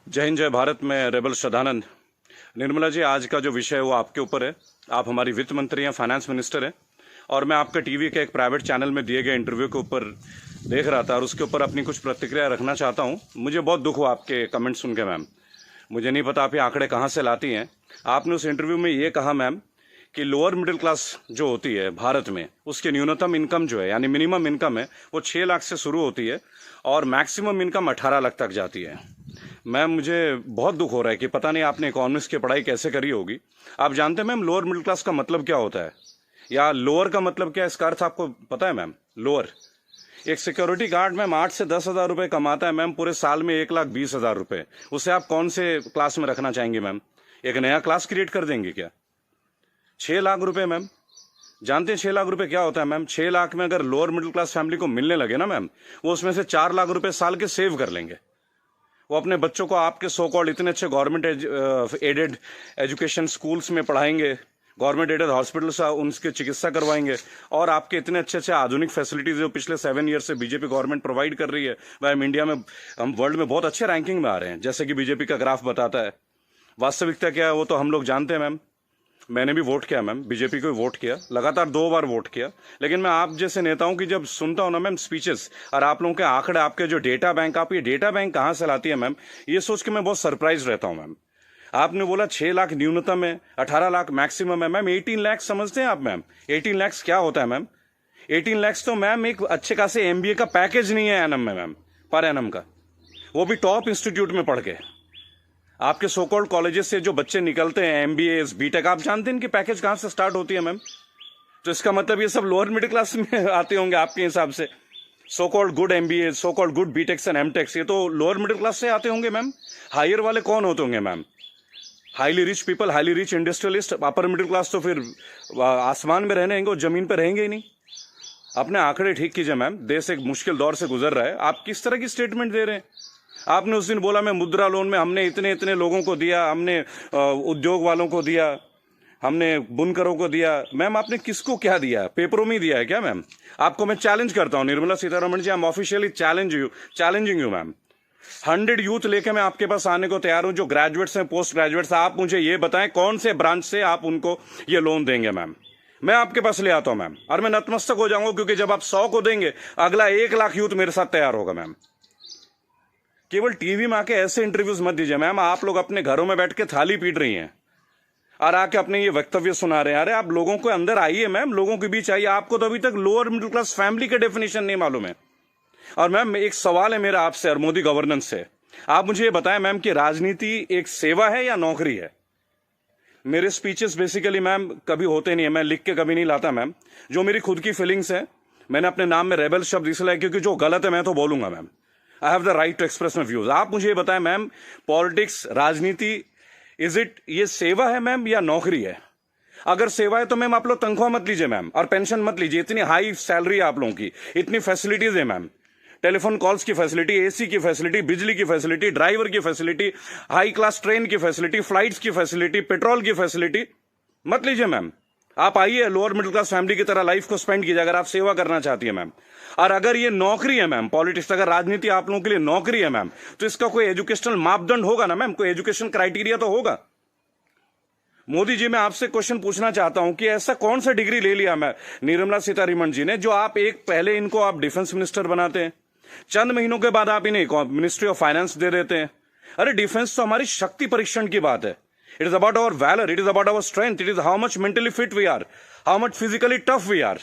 जय हिंद, जय भारत में रेबल श्रद्धानंद। निर्मला जी, आज का जो विषय है वो आपके ऊपर है। आप हमारी वित्त मंत्री हैं, फाइनेंस मिनिस्टर हैं, और मैं आपके टीवी के एक प्राइवेट चैनल में दिए गए इंटरव्यू के ऊपर देख रहा था और उसके ऊपर अपनी कुछ प्रतिक्रिया रखना चाहता हूं। मुझे बहुत दुख हुआ आपके कमेंट सुन के मैम। मुझे नहीं पता आप ये आंकड़े कहाँ से लाती हैं। आपने उस इंटरव्यू में ये कहा मैम कि लोअर मिडिल क्लास जो होती है भारत में, उसकी न्यूनतम इनकम जो है यानी मिनिमम इनकम है वो 6 लाख से शुरू होती है और मैक्सिमम इनकम 18 लाख तक जाती है। मैम, मुझे बहुत दुख हो रहा है कि पता नहीं आपने इकोनॉमिक्स की पढ़ाई कैसे करी होगी। आप जानते हैं मैम लोअर मिडिल क्लास का मतलब क्या होता है, या लोअर का मतलब क्या है, इसका अर्थ आपको पता है मैम? लोअर, एक सिक्योरिटी गार्ड मैम 8 से 10 हज़ार रुपये कमाता है मैम, पूरे साल में 1,20,000 रुपये। उसे आप कौन से क्लास में रखना चाहेंगे मैम? एक नया क्लास क्रिएट कर देंगे क्या? 6 लाख रुपए मैम, जानते हैं 6 लाख रुपए क्या होता है मैम? 6 लाख में अगर लोअर मिडिल क्लास फैमिली को मिलने लगे ना मैम, वो उसमें से 4 लाख रुपए साल के सेव कर लेंगे। वो अपने बच्चों को आपके सो कॉल्ड इतने अच्छे गवर्नमेंट एडेड एजुकेशन स्कूल्स में पढ़ाएंगे, गवर्नमेंट एडेड हॉस्पिटल से उनकी चिकित्सा करवाएंगे, और आपके इतने अच्छे अच्छे आधुनिक फैसिलिटीज जो पिछले 7 ईयर से बीजेपी गवर्नमेंट प्रोवाइड कर रही है, वह हम इंडिया में, हम वर्ल्ड में बहुत अच्छे रैंकिंग में आ रहे हैं, जैसे कि बीजेपी का ग्राफ बताता है। वास्तविकता क्या है वो तो हम लोग जानते हैं मैम। मैंने भी वोट किया मैम, बीजेपी को वोट किया, लगातार 2 बार वोट किया। लेकिन मैं आप जैसे नेताओं की जब सुनता हूं ना मैम स्पीचेस, और आप लोगों के आंकड़े, आपके जो डेटा बैंक, आप ये डेटा बैंक कहां से लाती है मैम, ये सोच के मैं बहुत सरप्राइज रहता हूं मैम। आपने बोला 6 लाख न्यूनतम है, 18 लाख मैक्सिमम है मैम। 18 लाख समझते हैं आप मैम? 18 लाख क्या होता है मैम? 18 लाख तो मैम एक अच्छे खासे एमबीए का पैकेज नहीं है एनम में मैम, पर एनम का, वो भी टॉप इंस्टीट्यूट में पढ़ के। आपके सो कॉल्ड कॉलेजेस से जो बच्चे निकलते हैं, एमबीए, बीटेक, आप जानते हैं इनकी पैकेज कहां से स्टार्ट होती है मैम? तो इसका मतलब ये सब लोअर मिडिल क्लास में आते होंगे आपके हिसाब से। So called good MBA, so called good BTechs and MTechs, ये तो लोअर मिडिल क्लास से आते होंगे मैम। हायर वाले कौन होते होंगे ma'am? Highly rich people, highly rich industrialist. Upper middle class तो फिर आसमान में रहने और जमीन पर रहेंगे ही नहीं। अपने आंकड़े ठीक कीजिए मैम, देश एक मुश्किल दौर से गुजर रहा है। आप किस तरह की स्टेटमेंट दे रहे हैं? आपने उस दिन बोला मैं मुद्रा लोन में हमने इतने इतने लोगों को दिया, हमने उद्योग वालों को दिया, हमने बुनकरों को दिया। मैम, आपने किसको क्या दिया? पेपरों में दिया है क्या मैम? आपको मैं चैलेंज करता हूं निर्मला सीतारमण जी, हम officially challenging you ma'am. 100 youth लेके मैं आपके पास आने को तैयार हूं, जो ग्रेजुएट्स हैं, पोस्ट ग्रेजुएट्स। आप मुझे ये बताएं कौन से ब्रांच से आप उनको ये लोन देंगे मैम। मैं आपके पास ले आता हूं मैम, और मैं नतमस्तक हो जाऊंगा, क्योंकि जब आप 100 को देंगे, अगला 1 लाख यूथ मेरे साथ तैयार होगा मैम। केवल टीवी में आके ऐसे इंटरव्यूज मत दीजिए मैम। आप लोग अपने घरों में बैठ के थाली पीट रही हैं और आके अपने ये वक्तव्य सुना रहे हैं। अरे आप लोगों को अंदर आइए मैम, लोगों के बीच आइए। आपको तो अभी तक लोअर मिडिल क्लास फैमिली का डेफिनेशन नहीं मालूम है। और मैम, एक सवाल है मेरा आपसे और मोदी गवर्नेंस से। आप मुझे ये बताएं मैम कि राजनीति एक सेवा है या नौकरी है? मेरे स्पीचेस बेसिकली मैम कभी होते नहीं है, मैं लिख के कभी नहीं लाता मैम। जो मेरी खुद की फीलिंग्स है, मैंने अपने नाम में रेबल शब्द इसलिए, क्योंकि जो गलत है मैं तो बोलूंगा ma'am. I have the right to express my views. आप मुझे ये बताएं मैम, पॉलिटिक्स, राजनीति, इज इट, ये सेवा है मैम या नौकरी है? अगर सेवा है तो मैम आप लोग तनख्वाह मत लीजिए मैम, और पेंशन मत लीजिए। इतनी हाई सैलरी है आप लोगों की, इतनी फैसिलिटीज है मैम, टेलीफोन कॉल्स की फैसिलिटी, एसी की फैसिलिटी, बिजली की फैसिलिटी, ड्राइवर की फैसिलिटी, हाई क्लास ट्रेन की फैसिलिटी, फ्लाइट्स की फैसिलिटी, पेट्रोल की फैसिलिटी। मत लीजिए मैम। आप आइए, लोअर मिडिल क्लास फैमिली की तरह लाइफ को स्पेंड कीजिए, अगर आप सेवा करना चाहती है मैम। और अगर ये नौकरी है मैम, पॉलिटिक्स, अगर राजनीति आप लोगों के लिए नौकरी है मैम, तो इसका कोई एजुकेशनल मापदंड होगा ना मैम, कोई एजुकेशन क्राइटेरिया तो होगा। मोदी जी, मैं आपसे क्वेश्चन पूछना चाहता हूं कि ऐसा कौन सा डिग्री ले लिया मैं निर्मला सीतारमण जी ने, जो आप एक पहले इनको आप डिफेंस मिनिस्टर बनाते हैं, चंद महीनों के बाद आप इन्हें मिनिस्ट्री ऑफ फाइनेंस दे देते हैं। अरे डिफेंस तो हमारी शक्ति परीक्षण की बात है। It is about our valour, it is about our strength, it is how much mentally fit we are, how much physically tough we are.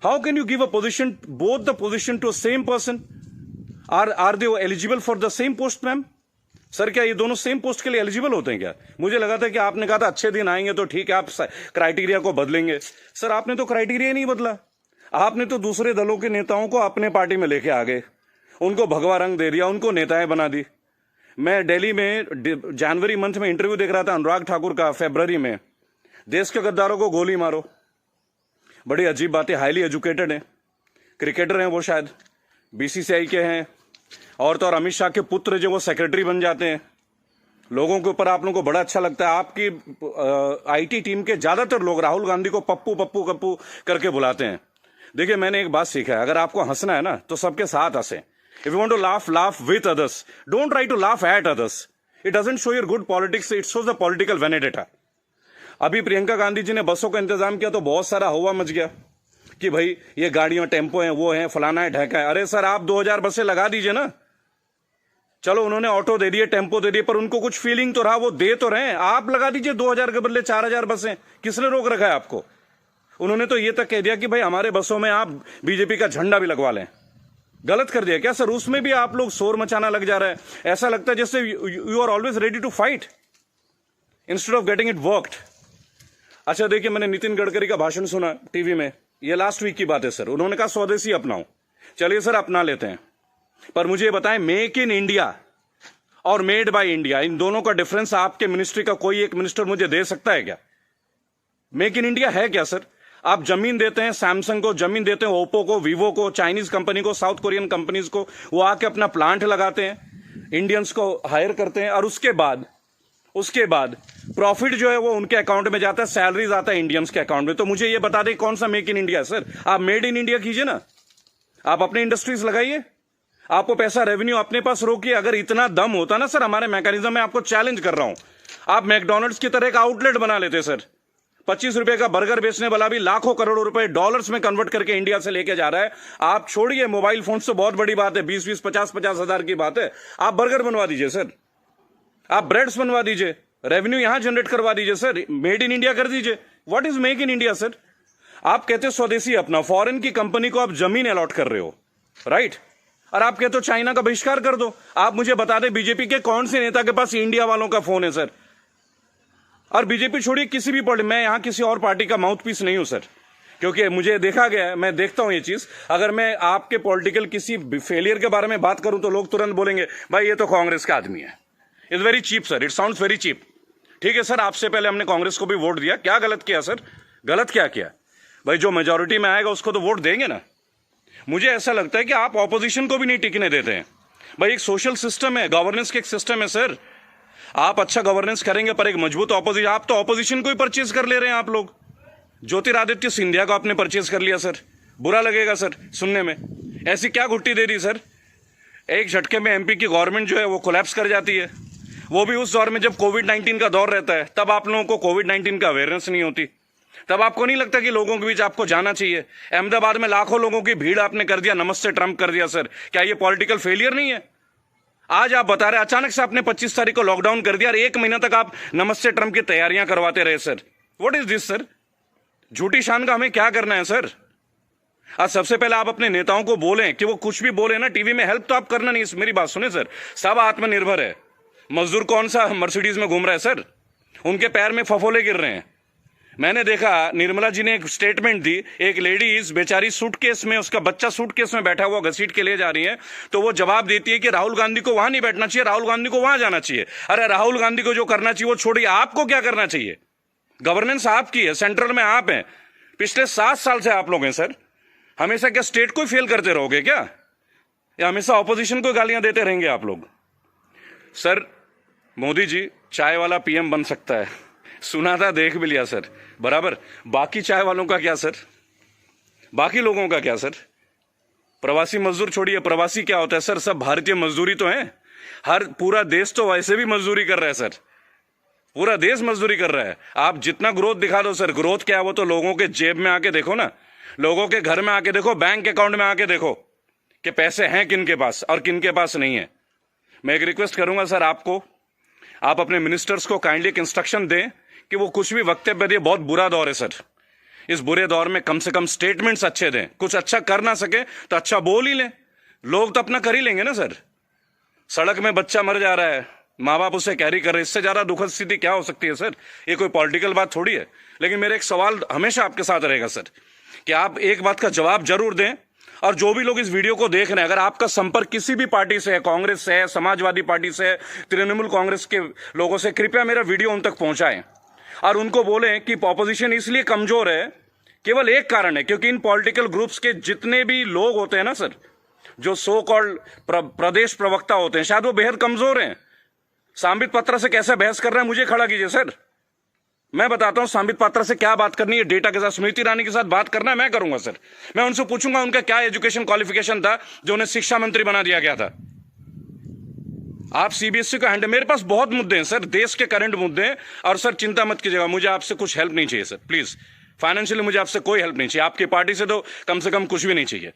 How can you give a position, both the position to same person? Are they eligible for the same post ma'am? Sir, क्या ये दोनों same post के लिए eligible होते हैं क्या? मुझे लगा था कि आपने कहा था अच्छे दिन आएंगे तो ठीक है, आप क्राइटेरिया को बदलेंगे। सर, आपने तो क्राइटेरिया नहीं बदला। आपने तो दूसरे दलों के नेताओं को अपने पार्टी में लेके आ गए, उनको भगवा रंग दे दिया, उनको नेताएं बना दी। मैं दिल्ली में जनवरी मंथ में इंटरव्यू देख रहा था अनुराग ठाकुर का, फरवरी में, देश के गद्दारों को गोली मारो। बड़ी अजीब बात है, हाईली एजुकेटेड हैं, क्रिकेटर हैं वो, शायद बीसीसीआई के हैं, और तो और अमित शाह के पुत्र जो वो सेक्रेटरी बन जाते हैं। लोगों के ऊपर आप लोगों को बड़ा अच्छा लगता है। आपकी आईटी टीम के ज्यादातर लोग राहुल गांधी को पप्पू पप्पू कप्पू करके बुलाते हैं। देखिए, मैंने एक बात सीखा है, अगर आपको हंसना है ना तो सबके साथ हंसे। If you want to laugh, laugh with others. Don't try to laugh at others. It doesn't show your good politics, it shows the political vendetta. अभी प्रियंका गांधी जी ने बसों का इंतजाम किया तो बहुत सारा हवा मच गया कि भाई ये गाड़ियों टेम्पो हैं, वो हैं, फलाना है, ढहका है। अरे सर, आप 2000 बसें लगा दीजिए ना। चलो उन्होंने ऑटो दे दिए, टेम्पो दे दिए, पर उनको कुछ फीलिंग तो रहा, वो दे तो रहे हैं। आप लगा दीजिए 2000 के बदले 4000 बसें। किसने रोक रखा है आपको? उन्होंने तो ये तक कह दिया कि भाई हमारे बसों में आप बीजेपी का झंडा भी लगवा लें। गलत कर दिया क्या सर? उसमें भी आप लोग शोर मचाना लग जा रहा है। ऐसा लगता है जैसे you are always ready to fight instead of getting it worked. अच्छा देखिए, मैंने नितिन गडकरी का भाषण सुना टीवी में, ये लास्ट वीक की बात है सर। उन्होंने कहा स्वदेशी अपनाओ। चलिए सर, अपना लेते हैं, पर मुझे ये बताएं, मेक इन इंडिया और मेड बाय इंडिया, इन दोनों का डिफरेंस आपके मिनिस्ट्री का कोई एक मिनिस्टर मुझे दे सकता है क्या? मेक इन इंडिया है क्या सर? आप जमीन देते हैं सैमसंग को, जमीन देते हैं ओप्पो को, वीवो को, चाइनीज कंपनी को, साउथ कोरियन कंपनीज को, वो आके अपना प्लांट लगाते हैं, इंडियंस को हायर करते हैं, और उसके बाद प्रॉफिट जो है वो उनके अकाउंट में जाता है, सैलरीज आता है इंडियंस के अकाउंट में। तो मुझे ये बता दें कौन सा मेक इन इंडिया सर? आप मेड इन इंडिया कीजिए ना, आप अपने इंडस्ट्रीज लगाइए, आपको पैसा रेवेन्यू अपने पास रोकिए। अगर इतना दम होता ना सर हमारे मैकेनिज्म में, आपको चैलेंज कर रहा हूं, आप मैकडोनल्ड्स की तरह एक आउटलेट बना लेते सर। 25 रुपए का बर्गर बेचने वाला भी लाखों करोड़ों रुपए डॉलर्स में कन्वर्ट करके इंडिया से लेके जा रहा है। आप छोड़िए मोबाइल फोन तो बहुत बड़ी बात है, 20-20, 50-50 हजार की बात है। आप बर्गर बनवा दीजिए सर, आप ब्रेड्स बनवा दीजिए, रेवेन्यू यहां जनरेट करवा दीजिए सर, मेड इन इंडिया कर दीजिए। What is make in India sir? आप कहते हो स्वदेशी अपना, फॉरेन की कंपनी को आप जमीन अलॉट कर रहे हो, राइट? और आप कहते हो चाइना का बहिष्कार कर दो। आप मुझे बता दें बीजेपी के कौन से नेता के पास इंडिया वालों का फोन है सर? और बीजेपी छोड़िए, किसी भी पार्टी, मैं यहां किसी और पार्टी का माउथ पीस नहीं हूं सर, क्योंकि मुझे देखा गया है, मैं देखता हूं ये चीज। अगर मैं आपके पॉलिटिकल किसी फेलियर के बारे में बात करूं तो लोग तुरंत बोलेंगे भाई ये तो कांग्रेस का आदमी है। It's very cheap sir, it sounds very cheap. ठीक है सर, आपसे पहले हमने कांग्रेस को भी वोट दिया, क्या गलत किया सर? गलत क्या किया भाई? जो मेजोरिटी में आएगा उसको तो वोट देंगे ना। मुझे ऐसा लगता है कि आप ऑपोजिशन को भी नहीं टिकने देते हैं। भाई एक सोशल सिस्टम है, गवर्नेंस के एक सिस्टम है सर। आप अच्छा गवर्नेंस करेंगे पर एक मजबूत ऑपोजिशन, आप तो ऑपोजिशन को ही परचेज कर ले रहे हैं आप लोग। ज्योतिरादित्य सिंधिया को आपने परचेज कर लिया सर, बुरा लगेगा सर सुनने में। ऐसी क्या घुट्टी दे दी सर? एक झटके में एमपी की गवर्नमेंट जो है वो कोलैप्स कर जाती है, वो भी उस दौर में जब कोविड-19 का दौर रहता है। तब आप लोगों को कोविड-19 का अवेयरनेस नहीं होती, तब आपको नहीं लगता कि लोगों के बीच आपको जाना चाहिए। अहमदाबाद में लाखों लोगों की भीड़ आपने कर दिया, नमस्ते ट्रंप कर दिया सर। क्या ये पॉलिटिकल फेलियर नहीं है? आज आप बता रहे अचानक से आपने 25 तारीख को लॉकडाउन कर दिया और 1 महीना तक आप नमस्ते ट्रंप की तैयारियां करवाते रहे sir. What is this sir? झूठी शान का हमें क्या करना है सर? आज सबसे पहले आप अपने नेताओं को बोलें कि वो कुछ भी बोले ना टीवी में, हेल्प तो आप करना नहीं। मेरी बात सुने सर, सब आत्मनिर्भर है। मजदूर कौन सा मर्सिडीज में घूम रहा है सर? उनके पैर में फफोले गिर रहे हैं। मैंने देखा निर्मला जी ने एक स्टेटमेंट दी, एक लेडीज बेचारी सूटकेस में, उसका बच्चा सूटकेस में बैठा हुआ घसीट के ले जा रही है, तो वो जवाब देती है कि राहुल गांधी को वहां नहीं बैठना चाहिए, राहुल गांधी को वहां जाना चाहिए। अरे राहुल गांधी को जो करना चाहिए वो छोड़िए, आपको क्या करना चाहिए? गवर्नेंस आपकी है, सेंट्रल में आप हैं, पिछले 7 साल से आप लोग हैं सर। हमेशा क्या स्टेट को ही फेल करते रहोगे क्या, या हमेशा ऑपोजिशन को गालियां देते रहेंगे आप लोग? सर मोदी जी चाय वाला पीएम बन सकता है, सुना था, देख भी लिया सर, बराबर। बाकी चाय वालों का क्या सर? बाकी लोगों का क्या सर? प्रवासी मजदूर छोड़िए, प्रवासी क्या होता है सर? सब भारतीय मजदूरी तो है। हर पूरा देश तो वैसे भी मजदूरी कर रहा है सर, पूरा देश मजदूरी कर रहा है। आप जितना ग्रोथ दिखा दो सर, ग्रोथ क्या है वो तो लोगों के जेब में आके देखो ना, लोगों के घर में आके देखो, बैंक अकाउंट में आके देखो कि पैसे हैं किन के पास और किन के पास नहीं है। मैं एक रिक्वेस्ट करूंगा सर आपको, आप अपने मिनिस्टर्स को काइंडली एक इंस्ट्रक्शन दें कि वो कुछ भी वक्तव्य दें। बहुत बुरा दौर है सर, इस बुरे दौर में कम से कम स्टेटमेंट्स अच्छे दें। कुछ अच्छा कर ना सके तो अच्छा बोल ही लें, लोग तो अपना कर ही लेंगे ना सर। सड़क में बच्चा मर जा रहा है, माँ बाप उसे कैरी कर रहे हैं, इससे ज्यादा दुखद स्थिति क्या हो सकती है सर? ये कोई पॉलिटिकल बात थोड़ी है। लेकिन मेरा एक सवाल हमेशा आपके साथ रहेगा सर, कि आप एक बात का जवाब जरूर दें। और जो भी लोग इस वीडियो को देख रहे हैं, अगर आपका संपर्क किसी भी पार्टी से है, कांग्रेस से है, समाजवादी पार्टी से है, तृणमूल कांग्रेस के लोगों से, कृपया मेरा वीडियो उन तक पहुंचाएं और उनको बोलें कि ऑपोजिशन इसलिए कमजोर है, केवल एक कारण है, क्योंकि इन पॉलिटिकल ग्रुप्स के जितने भी लोग होते हैं ना सर, जो सो कॉल्ड प्रदेश प्रवक्ता होते हैं, शायद वो बेहद कमजोर हैं। सांबित पात्रा से कैसे बहस कर रहे हैं, मुझे खड़ा कीजिए सर, मैं बताता हूं सांबित पात्रा से क्या बात करनी है, डेटा के साथ। स्मृति ईरानी के साथ बात करना है, मैं करूंगा सर। मैं उनसे पूछूंगा उनका क्या एजुकेशन क्वालिफिकेशन था जो उन्हें शिक्षा मंत्री बना दिया गया था। आप सीबीएसई को हैंडल, मेरे पास बहुत मुद्दे हैं सर, देश के करंट मुद्दे हैं। और सर चिंता मत कीजिएगा, मुझे आपसे कुछ हेल्प नहीं चाहिए सर, प्लीज। फाइनेंशियली मुझे आपसे कोई हेल्प नहीं चाहिए, आपकी पार्टी से तो कम से कम कुछ भी नहीं चाहिए।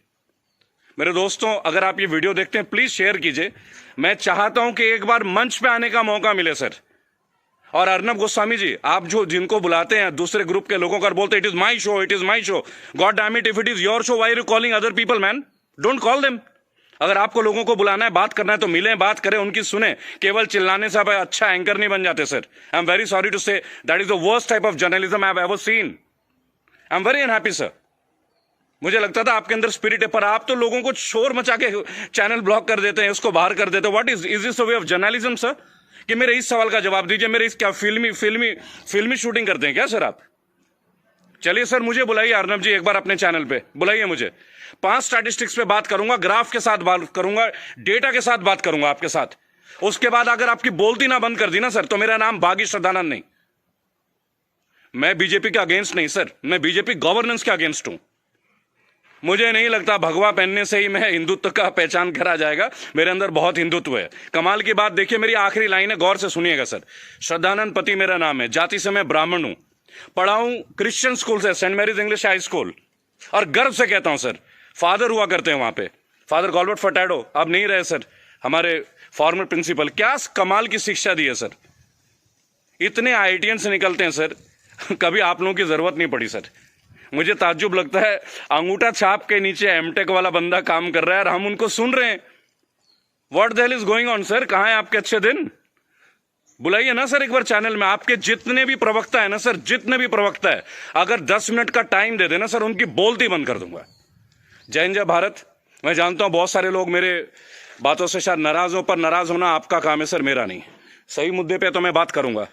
मेरे दोस्तों, अगर आप ये वीडियो देखते हैं प्लीज शेयर कीजिए। मैं चाहता हूं कि एक बार मंच पे आने का मौका मिले सर। और अर्नब गोस्वामी जी, आप जो जिनको बुलाते हैं दूसरे ग्रुप के लोगों को, बोलते it is my show, it is my show, god damn it, if it is your show why are you calling other people man? Don't call them. अगर आपको लोगों को बुलाना है, बात करना है तो मिलें, बात करें, उनकी सुने। केवल चिल्लाने से आप अच्छा एंकर नहीं बन जाते sir. I am very sorry to say that is the worst type of journalism I have ever seen. I am very unhappy sir. मुझे लगता था आपके अंदर स्पिरिट है, पर आप तो लोगों को शोर मचा के चैनल ब्लॉक कर देते हैं, उसको बाहर कर देते हैं। What is this way of journalism sir? कि मेरे इस सवाल का जवाब दीजिए। मेरे इस क्या फिल्मी शूटिंग करते हैं क्या सर आप? चलिए सर, मुझे बुलाइए अर्नब जी, एक बार अपने चैनल पे बुलाइए मुझे। 5 स्टैटिस्टिक्स पे बात करूंगा, ग्राफ के साथ बात करूंगा, डेटा के साथ बात करूंगा आपके साथ। उसके बाद अगर आपकी बोलती ना बंद कर दी ना सर, तो मेरा नाम बागी श्रद्धानंद नहीं। मैं बीजेपी के अगेंस्ट नहीं सर, मैं बीजेपी गवर्नेंस के अगेंस्ट हूं। मुझे नहीं लगता भगवा पहनने से ही मैं हिंदुत्व का पहचान करा जाएगा। मेरे अंदर बहुत हिंदुत्व है। कमाल की बात देखिए, मेरी आखिरी लाइन है, गौर से सुनिएगा सर। श्रद्धानंद पति मेरा नाम है, जाति से मैं ब्राह्मण हूं, पढ़ा हूं क्रिश्चियन स्कूल से, saint Mary's English high school, और गर्व से कहता हूं सर, फादर हुआ करते हैं वहां पे, फादर गॉलबर्ट फर्टैडो, अब नहीं रहे सर, हमारे फॉर्मर प्रिंसिपल। क्या कमाल की शिक्षा दी है सर। इतने आईआईटीएन से निकलते हैं सर, कभी आप लोगों की जरूरत नहीं पड़ी सर। मुझे ताज्जुब लगता है, अंगूठा छाप के नीचे एमटेक वाला बंदा काम कर रहा है और हम उनको सुन रहे हैं। What the hell is going on sir? कहां है आपके अच्छे दिन? बुलाइए ना सर एक बार चैनल में। आपके जितने भी प्रवक्ता है ना सर, जितने भी प्रवक्ता है, अगर 10 मिनट का टाइम दे देना सर, उनकी बोलती बंद कर दूंगा। जय हिंद, जय भारत। मैं जानता हूं बहुत सारे लोग मेरे बातों से शायद नाराज हो, पर नाराज होना आपका काम है सर, मेरा नहीं। सही मुद्दे पे तो मैं बात करूंगा,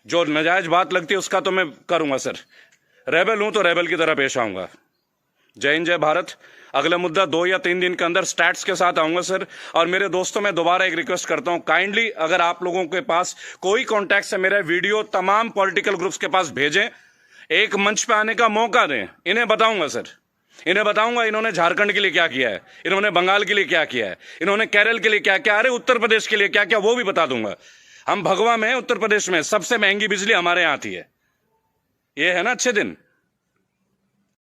जो नाजायज बात लगती है उसका तो मैं करूंगा सर। रेबल हूं तो रेबल की तरह पेश आऊंगा। जय हिंद, जय भारत। अगला मुद्दा 2 या 3 दिन के अंदर स्टैट्स के साथ आऊंगा सर। और मेरे दोस्तों, मैं दोबारा एक रिक्वेस्ट करता हूं, काइंडली अगर आप लोगों के पास कोई कॉन्टैक्ट है, मेरा वीडियो तमाम पॉलिटिकल ग्रुप्स के पास भेजें, एक मंच पे आने का मौका दें। इन्हें बताऊंगा सर, इन्हें बताऊंगा इन्होंने झारखंड के लिए क्या किया है, इन्होंने बंगाल के लिए क्या किया है, इन्होंने केरल के लिए क्या क्या, अरे उत्तर प्रदेश के लिए क्या क्या, वो भी बता दूंगा। हम भगवा में, उत्तर प्रदेश में सबसे महंगी बिजली हमारे यहां आती है। ये है ना अच्छे दिन।